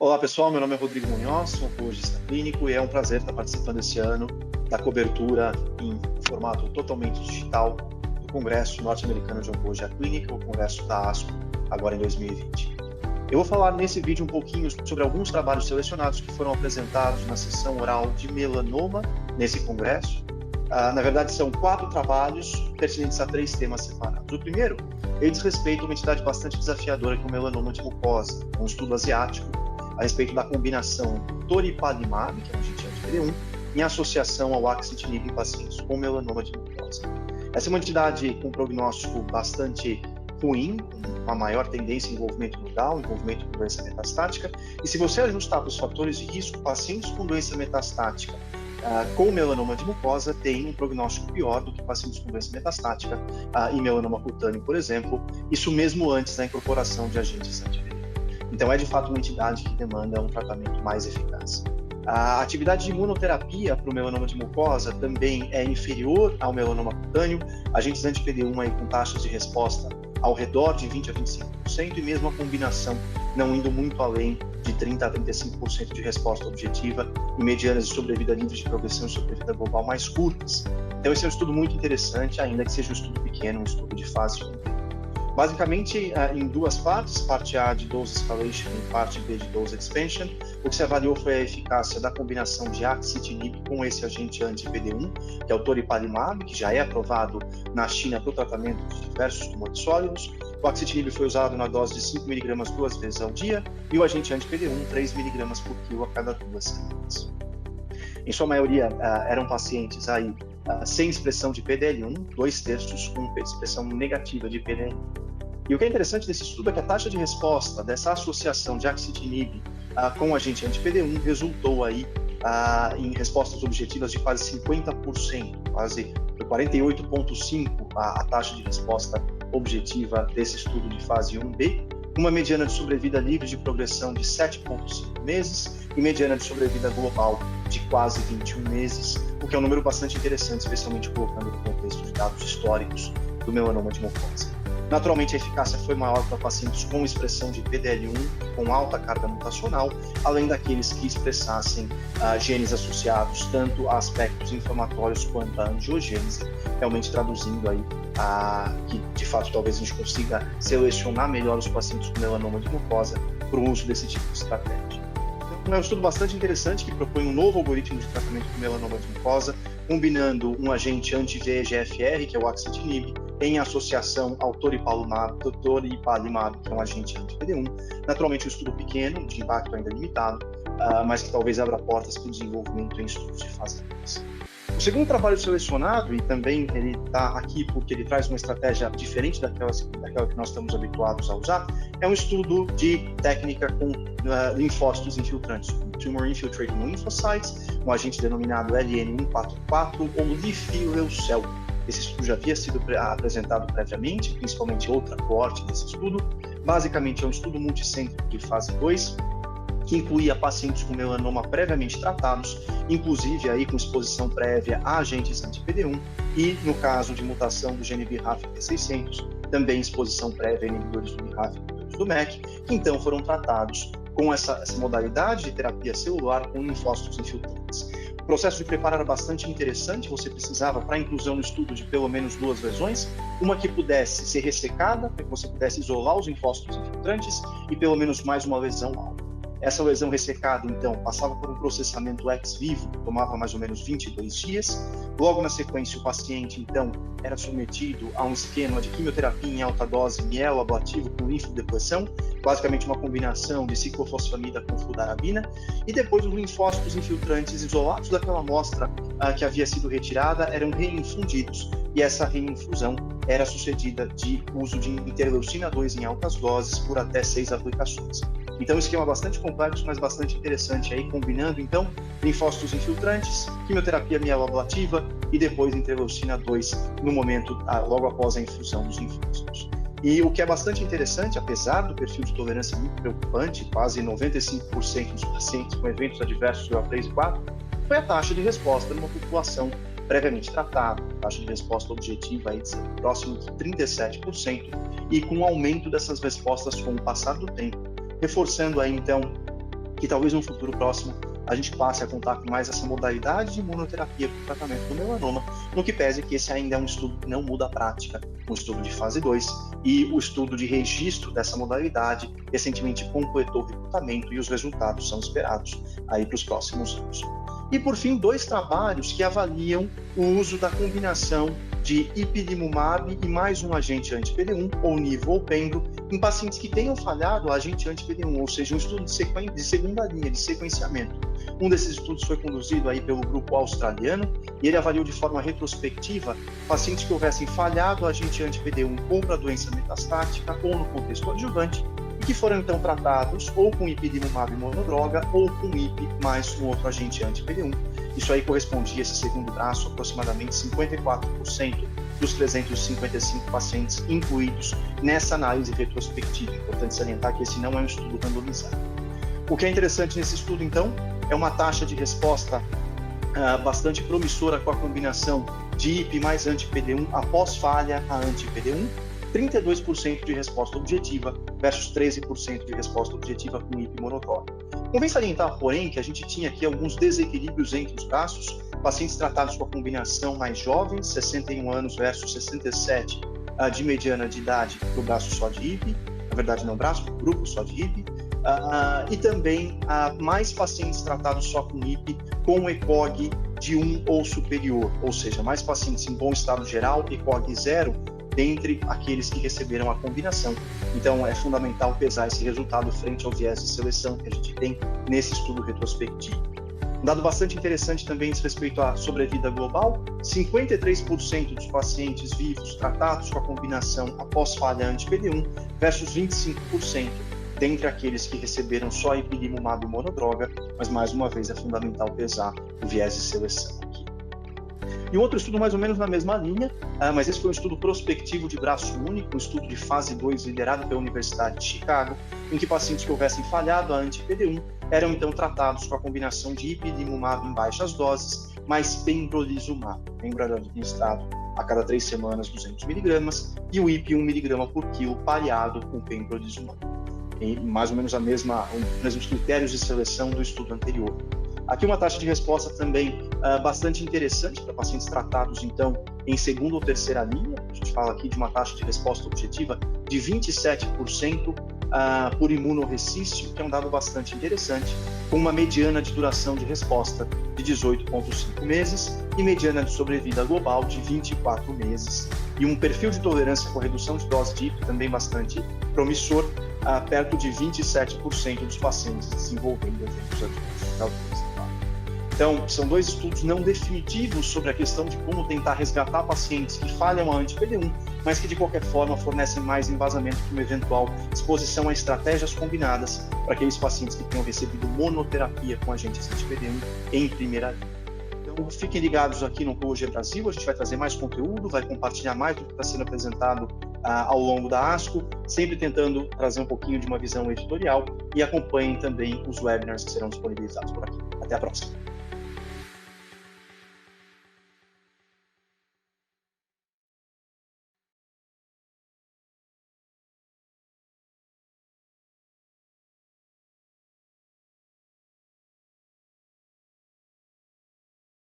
Olá pessoal, meu nome é Rodrigo Munhoz, sou oncologista clínico e é um prazer estar participando esse ano da cobertura em formato totalmente digital do Congresso Norte-Americano de Oncologia Clínica, o Congresso da ASCO, agora em 2020. Eu vou falar nesse vídeo um pouquinho sobre alguns trabalhos selecionados que foram apresentados na sessão oral de melanoma nesse congresso. Na verdade, são 4 trabalhos pertinentes a 3 temas separados. O primeiro, ele diz respeito a uma entidade bastante desafiadora que é o melanoma de mucosa, um estudo asiático a respeito da combinação do toripalimab, que é um agente anti-PD1, em associação ao axitinib em pacientes com melanoma de mucosa. Essa é uma entidade com prognóstico bastante ruim, com uma maior tendência em envolvimento nodal, envolvimento com doença metastática, e se você ajustar para os fatores de risco, pacientes com doença metastática com melanoma de mucosa têm um prognóstico pior do que pacientes com doença metastática e melanoma cutâneo, por exemplo, isso mesmo antes da incorporação de agentes anti-PD1. Então, é de fato uma entidade que demanda um tratamento mais eficaz. A atividade de imunoterapia para o melanoma de mucosa também é inferior ao melanoma cutâneo, agentes anti-PD1 aí com taxas de resposta ao redor de 20% a 25% e mesmo a combinação não indo muito além de 30% a 35% de resposta objetiva e medianas de sobrevida livre de progressão e sobrevida global mais curtas. Então, esse é um estudo muito interessante, ainda que seja um estudo pequeno, um estudo de fase 1. Basicamente, em 2 partes, parte A de dose escalation e parte B de dose expansion, o que se avaliou foi a eficácia da combinação de axitinib com esse agente anti-PD1, que é o toripalimab, que já é aprovado na China para o tratamento de diversos tumores sólidos. O axitinib foi usado na dose de 5 mg 2 vezes ao dia e o agente anti-PD1 3 mg por quilo a cada 2 semanas. Em sua maioria, eram pacientes aí sem expressão de PDL1, 2/3 com expressão negativa de PDL1. E o que é interessante desse estudo é que a taxa de resposta dessa associação de axitinib com o agente anti-PD1 resultou aí em respostas objetivas de quase 50%, quase 48,5% a taxa de resposta objetiva desse estudo de fase 1B, uma mediana de sobrevida livre de progressão de 7,5 meses e mediana de sobrevida global de quase 21 meses, o que é um número bastante interessante, especialmente colocando no contexto de dados históricos do melanoma de mucosa. Naturalmente, a eficácia foi maior para pacientes com expressão de PDL1 com alta carga mutacional, além daqueles que expressassem genes associados tanto a aspectos inflamatórios quanto a angiogênese, realmente traduzindo aí que, de fato, talvez a gente consiga selecionar melhor os pacientes com melanoma de mucosa para o uso desse tipo de estratégia. Então, é um estudo bastante interessante que propõe um novo algoritmo de tratamento com melanoma de mucosa, combinando um agente anti-VEGF-R, que é o axitinib, em associação ao toripalimab, que é um agente anti-PD1. Naturalmente, um estudo pequeno, de impacto ainda limitado, mas que talvez abra portas para o desenvolvimento em estudos de fase 2. O segundo trabalho selecionado, e também ele está aqui porque ele traz uma estratégia diferente daquela que nós estamos habituados a usar, é um estudo de técnica com linfócitos infiltrantes, Tumor Infiltrating Lymphocytes, um agente denominado LN144 ou Lifileucel. Esse estudo já havia sido apresentado previamente, principalmente outra coorte desse estudo. Basicamente, é um estudo multicêntrico de fase 2, que incluía pacientes com melanoma previamente tratados, inclusive aí com exposição prévia a agentes anti-PD1 e, no caso de mutação do gene BRAF V600, também exposição prévia a inibidores do BRAF e inibidores do MEK, que então foram tratados com essa modalidade de terapia celular com linfócitos infiltrantes. O processo de preparo era bastante interessante, você precisava, para a inclusão no estudo, de pelo menos 2 lesões, uma que pudesse ser ressecada, para que você pudesse isolar os linfócitos infiltrantes, e pelo menos mais uma lesão alta. Essa lesão ressecada, então, passava por um processamento ex vivo, que tomava mais ou menos 22 dias. Logo na sequência, o paciente, então, era submetido a um esquema de quimioterapia em alta dose mieloablativo com linfodepressão, basicamente uma combinação de ciclofosfamida com fludarabina, e depois os linfócitos infiltrantes isolados daquela amostra que havia sido retirada eram reinfundidos, e essa reinfusão era sucedida de uso de interleucina 2 em altas doses por até 6 aplicações. Então, um esquema bastante complexo, mas bastante interessante aí, combinando, então, linfócitos infiltrantes, quimioterapia mieloablativa e depois interleucina 2 no momento, logo após a infusão dos linfócitos. E o que é bastante interessante, apesar do perfil de tolerância muito preocupante, quase 95% dos pacientes com eventos adversos grau 3 e 4, foi a taxa de resposta numa população previamente tratada, taxa de resposta objetiva aí de próximo de 37%, e com um aumento dessas respostas com o passar do tempo, reforçando aí então que talvez no futuro próximo a gente passe a contar com mais essa modalidade de imunoterapia para o tratamento do melanoma, no que pese que esse ainda é um estudo que não muda a prática, um estudo de fase 2, e o estudo de registro dessa modalidade recentemente completou o recrutamento e os resultados são esperados aí para os próximos anos. E, por fim, 2 trabalhos que avaliam o uso da combinação de ipilimumab e mais um agente anti-PD1, ou nivo ou pembro, em pacientes que tenham falhado o agente anti-PD1, ou seja, um estudo de segunda linha, de sequenciamento. Um desses estudos foi conduzido aí pelo grupo australiano e ele avaliou de forma retrospectiva pacientes que houvessem falhado o agente anti-PD1 ou para doença metastática ou no contexto adjuvante e que foram então tratados ou com ipilimumab monodroga ou com IP mais um outro agente anti-PD1. Isso aí correspondia, esse segundo braço, aproximadamente 54% dos 355 pacientes incluídos nessa análise retrospectiva. Importante salientar que esse não é um estudo randomizado. O que é interessante nesse estudo, então, é uma taxa de resposta bastante promissora com a combinação de IP mais anti-PD1 após falha a anti-PD1, 32% de resposta objetiva versus 13% de resposta objetiva com IP monotônico. Convém salientar, porém, que a gente tinha aqui alguns desequilíbrios entre os braços, pacientes tratados com a combinação mais jovens, 61 anos versus 67 de mediana de idade para o braço só de IP, na verdade não braço, grupo só de IP, e também mais pacientes tratados só com IP com ECOG de 1 ou superior, ou seja, mais pacientes em bom estado geral, ECOG 0, dentre aqueles que receberam a combinação. Então, é fundamental pesar esse resultado frente ao viés de seleção que a gente tem nesse estudo retrospectivo. Um dado bastante interessante também diz respeito à sobrevida global: 53% dos pacientes vivos tratados com a combinação após falha anti-PD1 versus 25% dentre aqueles que receberam só ipilimumab monodroga, mas mais uma vez é fundamental pesar o viés de seleção aqui. E outro estudo mais ou menos na mesma linha, mas esse foi um estudo prospectivo de braço único, um estudo de fase 2 liderado pela Universidade de Chicago, em que pacientes que houvessem falhado a anti-PD1 eram então tratados com a combinação de ipilimumab em baixas doses, mais pembrolizumab. Pembro era administrado a cada 3 semanas 200 mg e o IP 1 mg por quilo pareado com pembrolizumab. E mais ou menos os mesmos critérios de seleção do estudo anterior. Aqui uma taxa de resposta também bastante interessante para pacientes tratados, então, em segunda ou terceira linha. A gente fala aqui de uma taxa de resposta objetiva de 27% por imunorrecício, que é um dado bastante interessante, com uma mediana de duração de resposta de 18,5 meses e mediana de sobrevida global de 24 meses. E um perfil de tolerância com redução de dose de IP também bastante promissor, perto de 27% dos pacientes desenvolvendo eventos adversos. Então, são 2 estudos não definitivos sobre a questão de como tentar resgatar pacientes que falham a anti-PD1, mas que de qualquer forma fornecem mais embasamento para uma eventual exposição a estratégias combinadas para aqueles pacientes que tenham recebido monoterapia com agentes anti-PD1 em primeira linha. Então, fiquem ligados aqui no Oncologia Brasil, a gente vai trazer mais conteúdo, vai compartilhar mais do que está sendo apresentado ao longo da ASCO, sempre tentando trazer um pouquinho de uma visão editorial, e acompanhem também os webinars que serão disponibilizados por aqui. Até a próxima!